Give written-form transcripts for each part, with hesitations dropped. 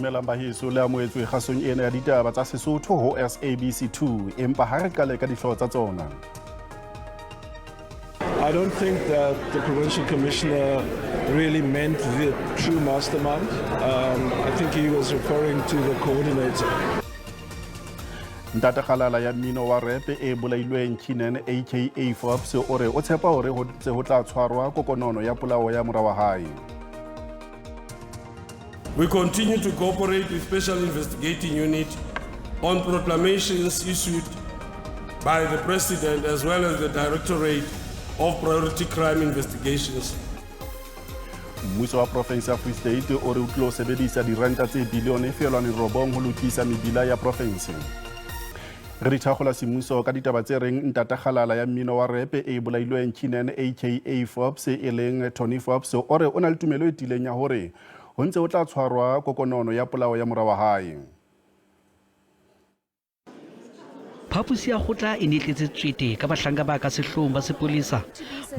dumelang baheso le amoetswe kgasong ena ya ditaba tsa Sesotho ho SABC 2 empa ha re qale ka dihlooho tsa tsona. I don't think that the provincial commissioner really meant the true mastermind. I think he was referring to the coordinator. Ntata Kgalala ya mmino wa rap e bolailweng Kinen aka Forbes o re o tshepa hore ho tse ho tla tshwarwa kokonono ya polao ya mora wa hae. We continue to cooperate with Special Investigating Unit on proclamations issued by the President as well as the Directorate of Priority Crime Investigations. Mmuso wa province ya Free State o re o tlo sebedisa diranta tse bilione felwane robong ho lokisa mebila ya province. Re thagola semmuso ka ditaba tse reng Ntata Kgalala ya mmino wa rap e bolailweng Kinen aka Forbes e leng Tony Forbes o re o na le tumelo e tileng ya hore ho ntse o tla tshwarwa kokonono ya polao ya mora wa hae. Phapusi ya khotla e netletse tswete ka bahlanka ba ka sehlong ba sepolesa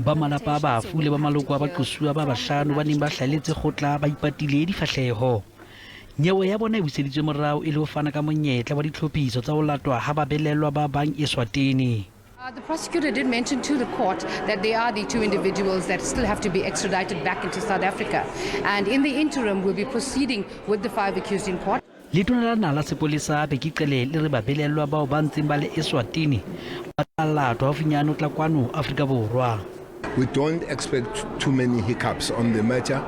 ba malapa ba fule ba maloko a baqosuwa ba bahlano ba neng ba hlaletse khotla ba ipatile difahleho. Nyewe ya bona e buseditswe morao e le ho fana ka monyetla wa ditlhophiso tsa ho latwa ha ba belelwa ba bang Eswatini. The prosecutor did mention to the court that they are the two individuals that still have to be extradited back into South Africa. And in the interim, we'll be proceeding with the 5 accused in court. Letona la nala sepolesa be ke qele le re ba belelwa bao ba ntseng ba le Eswatini ba tla latwa haufinyane ho tla kwano Afrika Borwa. We don't expect too many hiccups on the matter.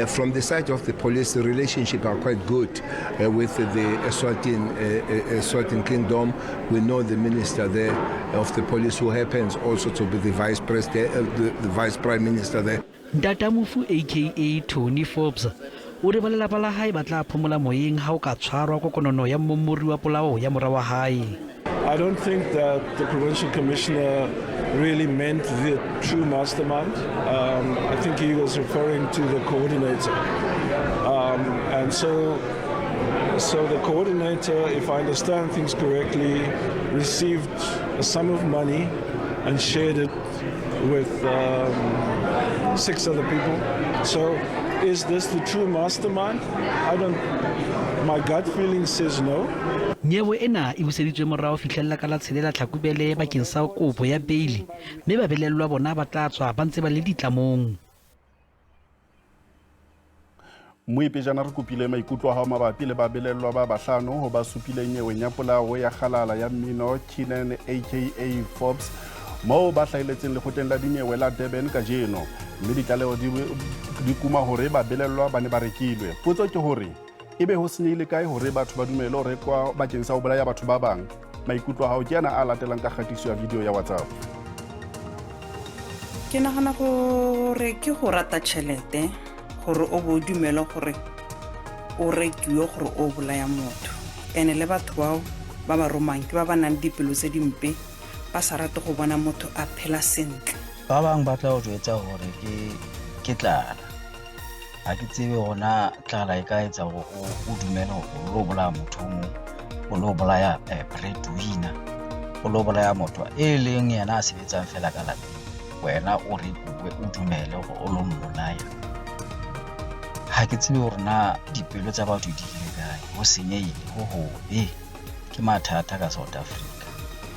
From the side of the police, the relationship are quite good with the Eswatini Kingdom. We know the minister there of the police, who happens also to be the vice president, the vice prime minister there. Ntata Mufu aka Tony Forbes o re ba lelapa la hae ba tla phomola moyeng ha o ka tshwarwa kokonono ya mmomori wa polao ya mora wa hae. I don't think that the provincial commissioner really meant the true mastermind. I think he was referring to the coordinator. And so the coordinator, if I understand things correctly, received a sum of money and shared it with 6 other people. So is this the true mastermind? My gut feeling says no. Nyewe ena e buseditswe morao fihlella ka la tshelela tlhakubele bakeng sa kopo ya bail mme ba belellwa bona ba tla tswa ba ntse ba le ditlamong. Moipejana re kopile maikutlo a hao mabapi le ba belellwa ba bahlano ho ba supileng nyeweng ya polao ya Kgalala ya mmino Kinen aka Forbes moo ba hlaheletseng lekgotleng la dinyewe la Durban ka jeno mme ditlaleho di kuma hore ba belellwa ba ne ba rekilwe. Potso ke hore ebe ho senyehile kae hore batho ba dumele ho rekwa bakeng sa ho bolaya batho ba bang? Maikutlo a hao ke ana a latelang ka kgatiso ya video ya WhatsApp. Ke nagana gore ke go rata tšhelete gore o bo dumela gore o rekiwe gore o bolaya motho, ene le batho bao ba ba romang ke ba ba nang dipelo tse dimpe ba sa rate go bona motho a phela sentle. Ba bang ba tla o jwetsa gore ke tlala ha ke tsebe gona tlala e ka etsa gore o dumele gore o lo bolaya motho mo o lo bolaya breadwinner o lo bolaya motho e leng yena a sebetsang fela ka lapeng wena o rekuwe o dumele gore o lo mmolaya. Ha ke tsebe gore na dipelo tsa batho di ile kae ho senyehile ho hobe ke mathata ka South Africa.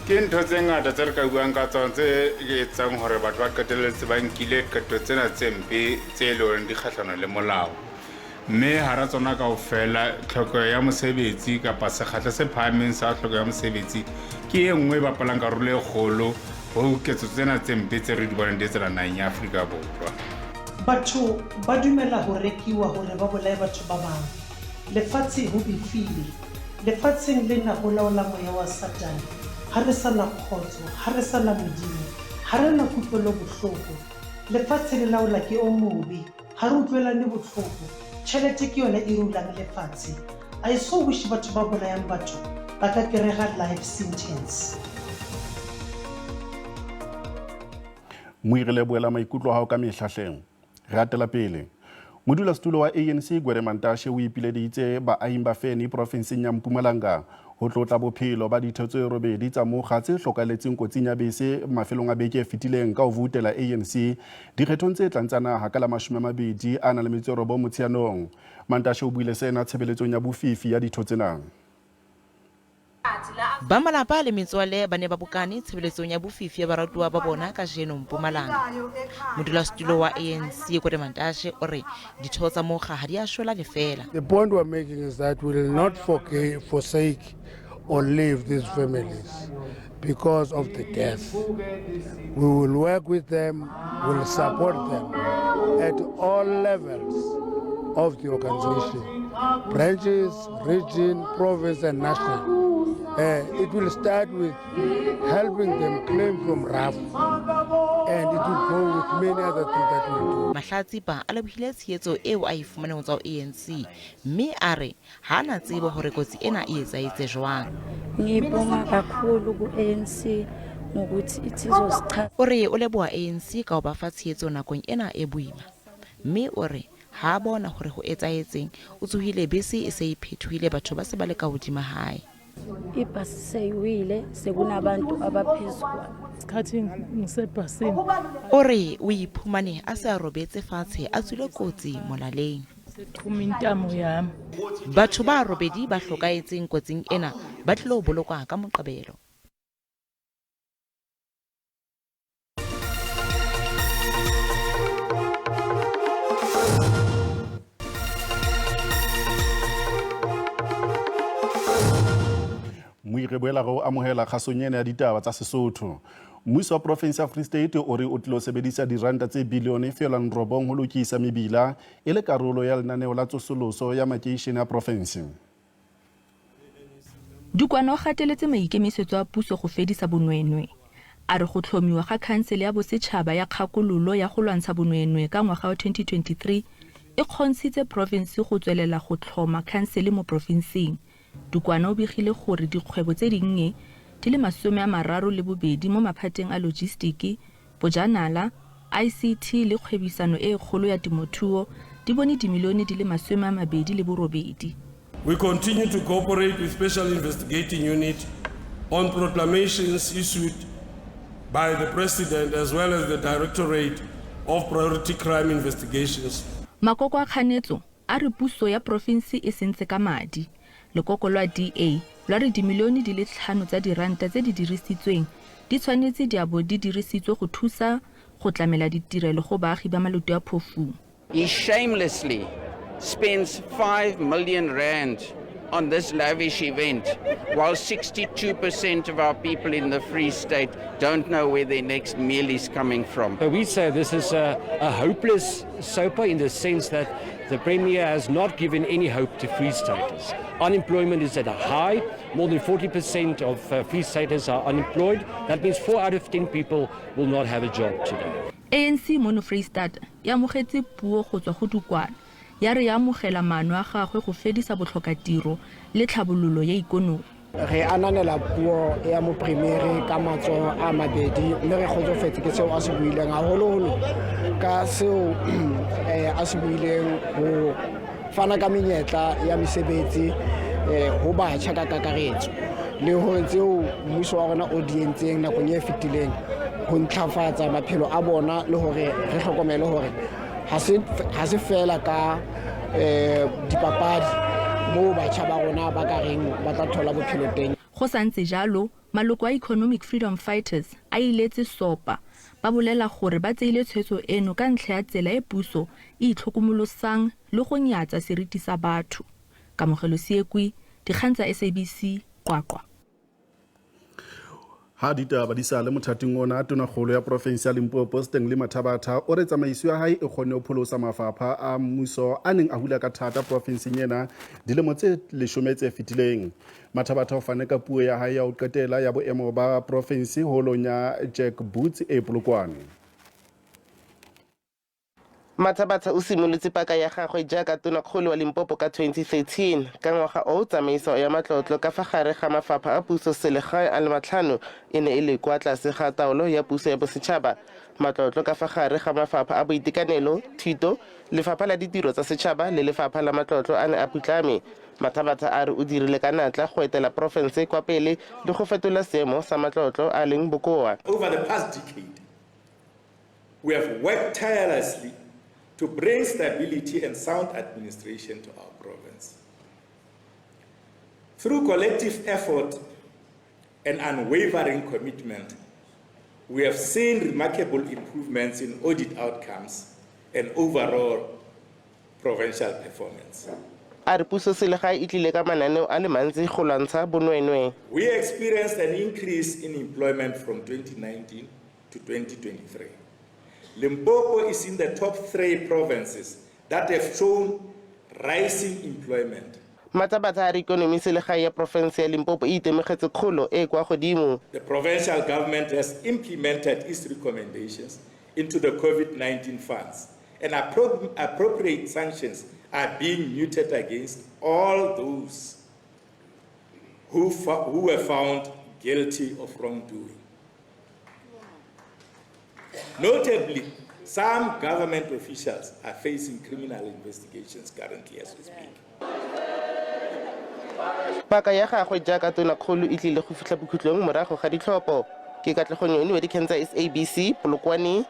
Ke ntho tse ngata tse re ka buang ka tsona tse etsang hore batho ba qetelletse ba nkile qeto tsena tse mpe tse leng di kgahlano le molao, mme hara tsona kaofela tlhoko ya mosebetsi kapa sekgahla se phahameng sa tlhoko ya mosebetsi ke e nngwe ba palang karolo e kgolo ho ketso tsena tse mpe tse re di bonang di etsela naheng ya Afrika Borwa. Batho ba dumela ho rekiwa hore ba bolaye batho ba bang. Lefatshe ho bifile, lefatsheng lena ho laola moya wa Satane. Ha re sa na khotso, ha re sa na modimo, ha re na kutlwelo bohloko. Lefatshe le laola ke o mobe, ha re utlwelane bohloko. Tjhelete ke yona e rulang lefatshe. I so wish batho ba bolayang batho ba ka kerega life sentence. Moirile boela maikutlo a hao ka mehlahleng. Re atela pele. Modulasetulo wa ANC Gwere Mantashe o ipileditse baahi ba Feni provinseng ya Mpumalanga Ho tlotla bophelo ba ditho tse robedi tsa mokga tse hlokaletseng kotsing ya bese mafelong a beke e fetileng ka ho vutela ANC dikgethong tse tlang tsa naha ka la 29 Motsheanong. Mantashe o buile sena tshebeletsong ya bofifi ya ditho tsena. Ba malapa le metswalle ba ne ba bokane tshebeletsong ya bofifi ya baratuwa ba bona ka jeno Mpumalanga. Modulasetulo wa ANC Kwede Mantashe o re ditho tsa mokga ha di a shwela lefela. The point we're making is that we will not forsake or leave these families because of the death. We will work with them, we will support them at all levels of the organization, branches, region, province and national. It will start with helping them claim from RAF, and it will go with many other things that we'll do. Mahlatsipa a lebile tshehetso eo a ifumaneng tsa ANC, mme a re ha na tsebo hore kotsi ena e etsaetse jwang. Ngibonga kakhulu ku-ANC ngokuthi ithi izosichaza. O re o leboha ANC ka ho ba fa tshehetso nakong ena e boima, mme o re ha bona hore ho etsaetseng o tsohile bese e se e phethohile batho ba se ba le ka hodima hae. Ibhasi seyiwile sekunabantu abaphezulu isikhathi ngisebhasini. O re o iphumane a se a robetse fatshe a tswile kotsi molaleng. Intamo yami. Batho ba robedi ba hlokaetseng kotsing ena ba tlilo bolokwa ka Moqebelo. Re boela go amohela kgasonyene ya ditaba tsa Sesotho. Mmuso wa province ya Free State o re o tlilo sebedisa diranta tse bilione feelwane robong ho lokisa mebila e le karolo ya lenaneo la tsosoloso ya makeishene ya province. Dukwana o gateletse maikemisetso a puso go fedisa bonweenwee. A re go tlhomiwa ga khansele ya bosetšhaba ya kgakololo ya go lwantsha bonweenwee ka ngwaga wa 2023 e kgontshitse province go tswelela go tlhoma khansele mo provinseng. Dukwana o begile gore dikgwebo tse dinnye di le 32 mo maphateng a logistiki, bojanala, ICT le kgwebisano e kgolo ya temothuo di bone dimilione di le 28. We continue to cooperate with Special Investigating Unit on proclamations issued by the President as well as the Directorate of Priority Crime Investigations. Makoko a kganetso a re puso ya province e sentse ka madi. Lekoko lwa DA lwa re dimilione di le 5 tsa diranta tse di dirisitsweng di tshwanetse di abo di dirisitswe go thusa go tlamela ditirelo go baagi ba maloto a phofu. He shamelessly spends 5 million rand on this lavish event, while 62% of our people in the Free State don't know where their next meal is coming from. We say this is a hopeless SOPA in the sense that the Premier has not given any hope to Free Staters. Unemployment is at a high. More than 40% of Free Staters are unemployed. That means 4 out of 10 people will not have a job today. ANC mono Free State ya amogetse puo go tswa go Dukwana. Ya re ya amogela maano a gagwe go fedisa botlhokatiro le tlhabololo ya ikonomi. Re ananela puo ya mo premier ka matso a mabedi mme re kgotsofetse ke seo a se buileng haholoholo ka seo a se buileng ho fana ka menyetla ya mesebetsi ho batjha ka kakaretso le hore tseo mmuso wa rona o dientseng nakong e fetileng ho ntlafatsa maphelo a bona le hore re hlokomele hore ha se fela ka dipapadi mo batjha ba rona ba ka reng ba tla thola bophelo teng. Go santse jalo maloko a Economic Freedom Fighters a iletse SOPA ba bolela gore ba tseile tshwetso eno ka ntlha ya tsela e puso e itlhokomolosang le go nyatsa seriti sa batho. Kamogelo Siekwi, dikgang tsa SABC, Qwaqwa. Ha ditaba di sa le mothating ona tonakgolo ya province ya Limpopo Steng le Mathabatha o re tsamaiso ya hae e kgonne ho pholosa mafapha a mmuso a neng a hula ka thata province ena dilemo tse 10 tse fetileng. Mathabatha o fane ka puo ya hae ya ho qetela ya boemo ba province holong ya Jack Boots e Polokwane. Mathabatha o simolotse paka ya gagwe jaaka tonakgolo wa Limpopo ka 2013 ka ngwaga o tsamaiso ya matlotlo ka fa gare ga mafapha a puso selegae a le 5 e ne e le kwa tlase ga taolo ya puso ya bosetšhaba. Matlotlo ka fa gare ga mafapha a boitekanelo, thuto, lefapha la ditiro tsa setšhaba le lefapha la matlotlo a ne a putlame. Mathabatha a re o dirile ka natla go etela porofense kwa pele le go fetola seemo sa matlotlo a leng bokoa. Over the past decade, we have worked tirelessly to bring stability and sound administration to our province. Through collective effort and unwavering commitment, we have seen remarkable improvements in audit outcomes and overall provincial performance. We experienced an increase in employment from 2019 to 2023. Limpopo is in the top 3 provinces that have shown rising employment. The provincial government has implemented its recommendations into the COVID-19 funds, and appropriate sanctions are being meted against all those who were found guilty of wrongdoing. Notably, some government officials are facing criminal investigations currently as we speak. Paka ya gagwe jaaka tonakgolo e tlile go fitlha bokhutlong morago ga ditlhopho. Ke Katlego wa dikgang tsa SABC Polokwane.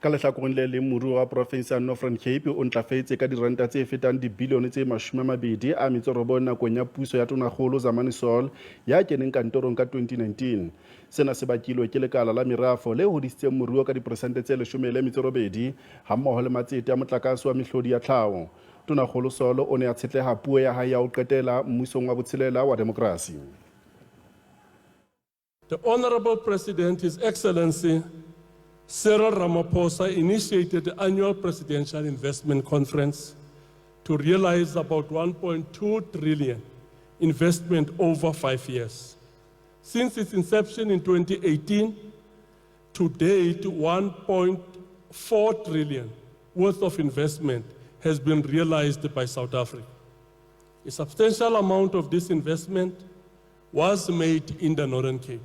Ka lehlakoreng le leng moruo wa province ya Northern Cape o ntlafetse ka diranta tse fetang dibilione tse 29 nakong ya puso ya tonakgolo Zamani Sol ya keneng kantorong ka 2019. Sena se bakilwe ke lekala la merafo le hodisitseng moruo ka diperesente tse 18 hammoho le matsete a motlakase wa mehlodi ya tlhaho. Tonakgolo Sol o ne a tshetleha puo ya hae ya ho qetela mmusong wa botshelela wa demokrasi. The Honorable President, His Excellency Cyril Ramaphosa initiated the annual Presidential Investment Conference to realize about 1.2 trillion investment over 5 years. Since its inception in 2018, to date, 1.4 trillion worth of investment has been realized by South Africa. A substantial amount of this investment was made in the Northern Cape,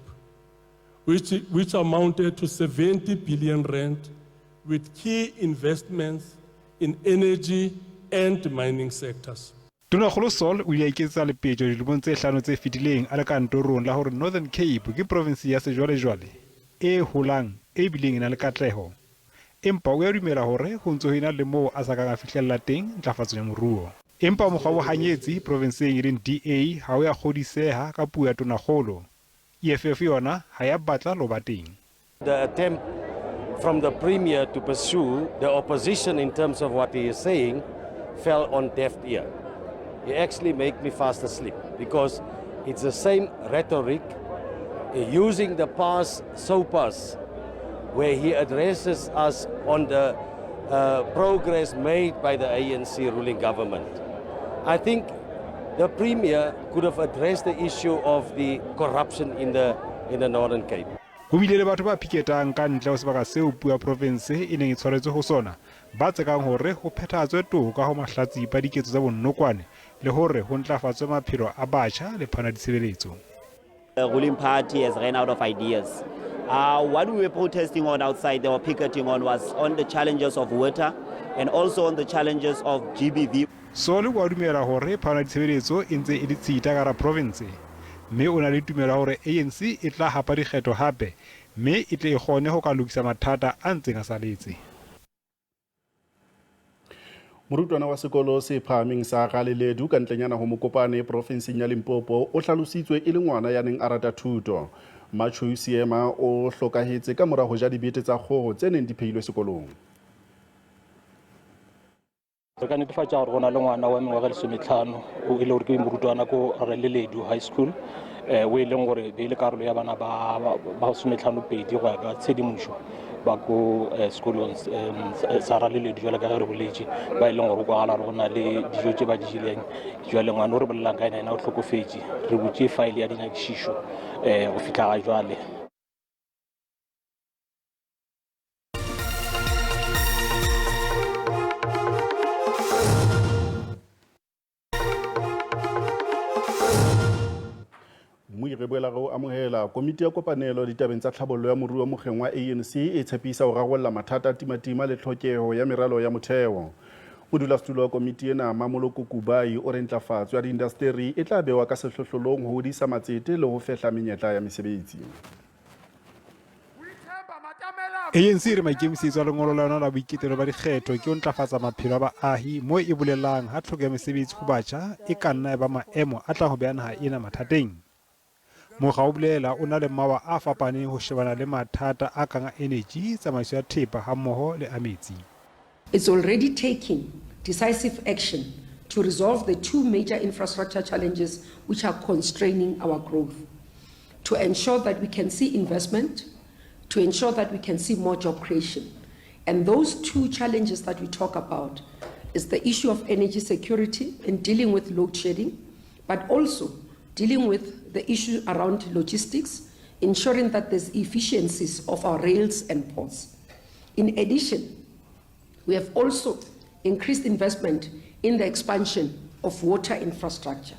which amounted to 70 billion rand, with key investments in energy and mining sectors. Tonakgolo Sol o ile a iketsa lepetjo dilemong tse 5 tse fetileng a le kantorong la hore Northern Cape ke province ya sejwalejwale e holang e bileng ena le katleho. Empa o ya dumela hore ho ntse ho ena le moo a sa kang a fihlella teng ntlafatso ya moruo. Empa mokgwa wa hanyetsi provinceng e leng DA ha o ya kgodiseha ka puo ya tonakgolo. EFF yona ha ya batla lo ba teng. The attempt from the Premier to pursue the opposition in terms of what he is saying fell on deaf ear. He actually made me fast asleep because it's the same rhetoric using the past sopas where he addresses us on the progress made by the ANC ruling government. I think the Premier could have addressed the issue of the corruption in the Northern Cape. Ho bile le batho ba piketang ka ntle ho sebaka seo puo ya province e neng e tshwaretswe ho sona ba tsekang hore ho phethahatswe toka ho mahlatsi ba diketso tsa bonnokwane le hore ho ntlafatswe maphelo a batjha le phana ditshebeletso. The ruling party has ran out of ideas. What we were protesting on outside, they were picketing on, was on the challenges of water and also on the challenges of GBV. Solo wa dumela hore phana ditshebeletso e ntse e ditshita ka ra province. Mme o na le tumela hore ANC e tla hapa dikgetho hape mme e tle e kgone ho ka lokisa mathata a ntseng a saletse. Morutwana wa sekolo se phahameng sa Galeledu ka ntlenyana ho Mokopane provinseng ya Limpopo o hlalositswe e le ngwana ya neng a rata thuto. Machu Siema o hlokahetse ka mora ho ja dibete tsa kgoho tse neng di phehilwe sekolong. Re ka netefatsa gore gona le ngwana wa mengwaga 15 o ile gore ke morutwana ko Galeledu High School o e leng gore be le karolo ya bana ba 15 go ya ka tshedimošo ba ko sekolong sa Galeledu jwale ka re boletse ba e leng gore kwa gala re gona le dijo tse ba di jileng jwale ngwana o re bolelang ka ena o tlhokofetse re butse file ya dinyakišišo go fitlha ga jwale. Mui re boela go amohela komiti ya kopanelo ditabeng tsa tlhabollo ya moruo mokgeng wa ANC e tshepisa go ragolla mathata a timatima le tlhokeho ya meralo ya motheo. Modulasetulo wa komiti ena Mamoloko Kubai o re ntlafatso ya diindasteri e tla bewa ka sehlohlolong ho hodisa matsete le ho fehla menyetla ya mesebetsi. ANC re maikemisetso a lengolo la yona la boiketelo ba dikgetho ke ho ntlafatsa maphelo a baahi moo e bolelang ha tlhoko ya mesebetsi ho batjha e ka nna ba maemo a tla ho beha naha ena mathateng. Mokga o bolela o na le mawa a fapaneng ho shebana le mathata a kang a energy, tsamaiso ya thepa hammoho le a metsi. It's already taking decisive action to resolve the two major infrastructure challenges which are constraining our growth, to ensure that we can see investment, to ensure that we can see more job creation. And those two challenges that we talk about is the issue of energy security and dealing with load shedding, but also dealing with the issue around logistics, ensuring that there's efficiencies of our rails and ports. In addition, we have also increased investment in the expansion of water infrastructure.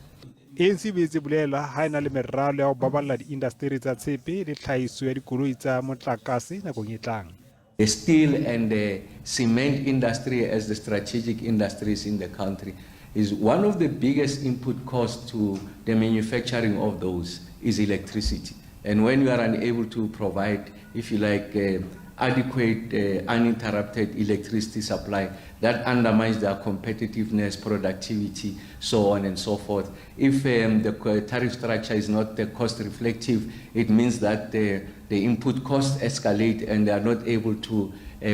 ANC be bolela ha ena le meralo ya ho baballa diindasteri tsa tshepe le tlhahiso ya dikoloi tsa motlakase nakong e tlang. The steel and the cement industry as the strategic industries in the country is one of the biggest input costs to the manufacturing of those is electricity. And when you are unable to provide, if you like, adequate uninterrupted electricity supply, that undermines their competitiveness, productivity, so on and so forth. If the tariff structure is not cost reflective, it means that the input costs escalate and they are not able to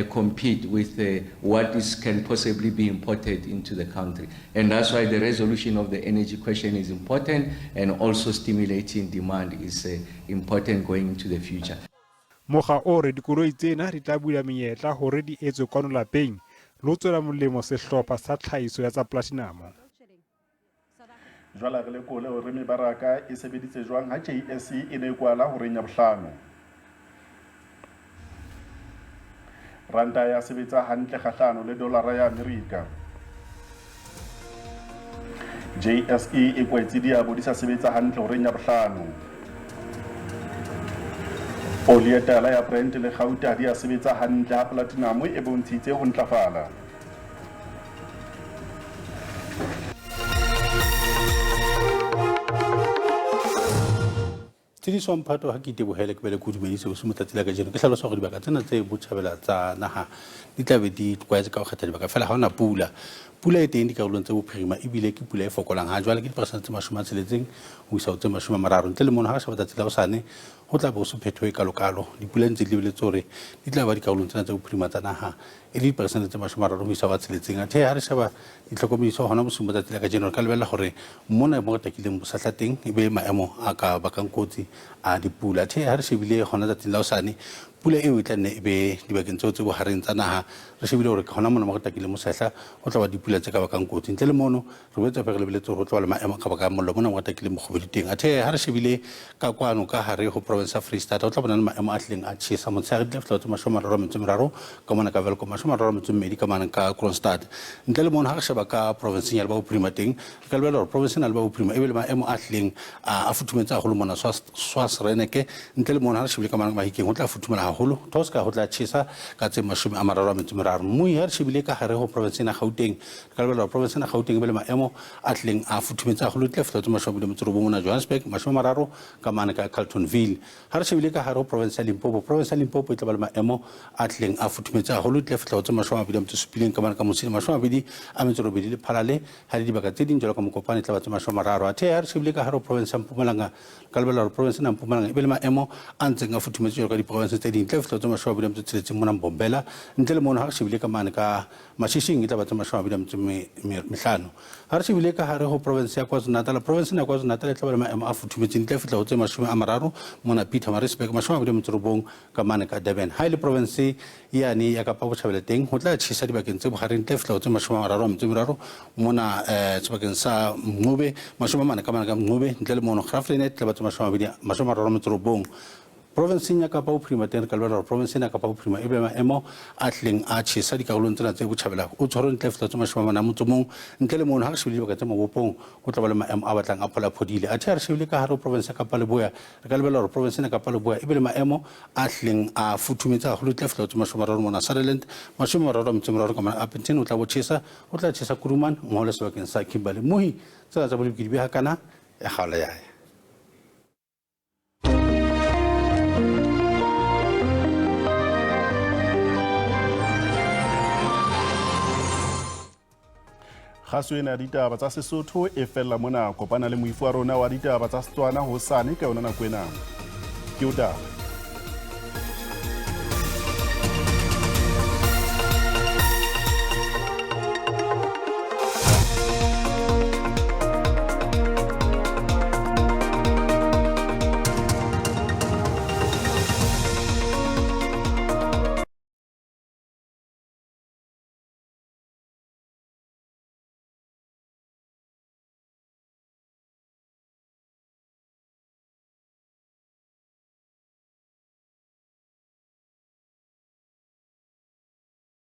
compete with what can possibly be imported into the country. And that's why the resolution of the energy question is important, and also stimulating demand is important going into the future. Mokga o re dikoloi tsena di tla bula menyetla hore di etswe kwano lapeng le ho tswela molemo sehlopha sa tlhahiso ya tsa platinum. Jwale re lekole hore mebaraka e sebeditse jwang ha JSE e ne e kwala ho reng ya bohlano. Ranta ya sebetsa hantle kgahlano le dolara ya Amerika. JSE e kwetse diabo di sa sebetsa hantle ho reng ya bohlano. Oli ya tala ya Brent le Gauta di a sebetsa hantle ha platinum e bontshitse ho ntlafala. Tiriso mphato ha ke tebohele ke bele go dumedise go sumotlatsi la ka jeno ke hlalosa go dibaka tsena tse botšhabela tsa naha di tlabe di tlwaetse ka go kgetha dibaka fela ha ona pula e teng dikarolong tse bophirima ebile ke pula e fokolang ha jwale ke diperesente tse 60 ho isa ho tse 30 ntle le mono ha shaba tsatsi la gosane go tla bo suphetho e kalokalo dipula ntse di lebeletse hore di tla ba dikarolong tsena tse bophirima tsa naha e le diperesente tse 30 ho isa wa tsheletseng athe ha re shaba ditlhokomediso hona bosumo tsatsi la ka jeno ka lebella hore mona mo takileng bo sahlateng e be maemo a ka bakang kotsi a dipula the ha re shebile gona tsa la osane pula e o tla nne e be dibakeng tseo tse bo hareng tsa naha re shebile hore gona mona mo takile mo sehla o tla ba dipula tse ka bakang kotsi ntle le mono re boetse re lebeletse go tloa le maemo ka baka mollo mona mo takile mo gobedi teng athe ha re shebile ka kwano ka hare ho province of Free State o tla bona le maemo a tleng a tshisa motshegare di lefela tse 30 ka mona ka velko 32 ka mana ka Kronstadt ntle le mono ha re sheba ka province ya ba bophirima teng ka lebella hore province ya ba bophirima e be le maemo a tleng a futhumetsa go le mona Swaziland ntle le mono ha re shebile ka mana mahikeng ho tla futhumela haholo toska ho tla tshisa ka tse 30 mui ha re shebile ka hare ho province ya Gauteng ka lebella province ya Gauteng be le maemo a tleng a futhumetsa go le tlefela tse 29 mona Johannesburg 30 ka mana ka Carltonville ha re shebile ka hare ho province ya Limpopo e tla ba le maemo a tleng a futhumetsa go le tlefela tse 27 ka mana ka Mosile 28 le Phalale ha di baka tse ding jalo ka Mokopane tla ba tse 30 athe ha re shebile ka hare ho province ya Mpumalanga ka lebella province ya Mpumalanga e be le maemo a ntseng a futhumetse jalo ka di province tse ding tlefela tse 27 mona Mbombela ntle le mono ha re shebile ka mana ka Mashishing e tla ba tse 25 ha re shebile ka hare ho province ya KwaZulu-Natal province ya KwaZulu-Natal e tla ba le maemo a futhumetseng tlefela ho tse 30 mona Pietermaritzburg 29 ka mana ka Durban ha ile province yani ya Kapa Botjhabela teng ho tla tshisa dibakeng tse bohareng tlefela ho tse 30 mona sebakeng sa Mngube 40 ka mana ka Mngube ntle le mono Graflenet tla ba tse 29 provinceng ya Kapa Bophirima teng ka lebala provinceng ya Kapa Bophirima e be maemo a tleng a tshisa dikarolong tsena tse botjhabela o tshwaro ntle fela tsa mashomana motso mong ntle le mono ha re shebile baka tsa mabopong go tla ba le maemo a batlang a phola phodile a re shebile ka hare province ya Kapa Leboya re ka lebala provinceng ya Kapa Leboya e be le maemo a tleng a futhumetsa go ntle fela tsa mashomana mona Sutherland mashomana ka mana a penteng o tla tshisa Kuruman mo le sebakeng sa Kimberley mohi tsena tsa bolebiki di be hakana ya gala ya Kgaso ena ya ditaba tsa Sesotho e fella mona kopana le moifu wa rona wa ditaba tsa Setswana hosane ka yona nako ena ke o taba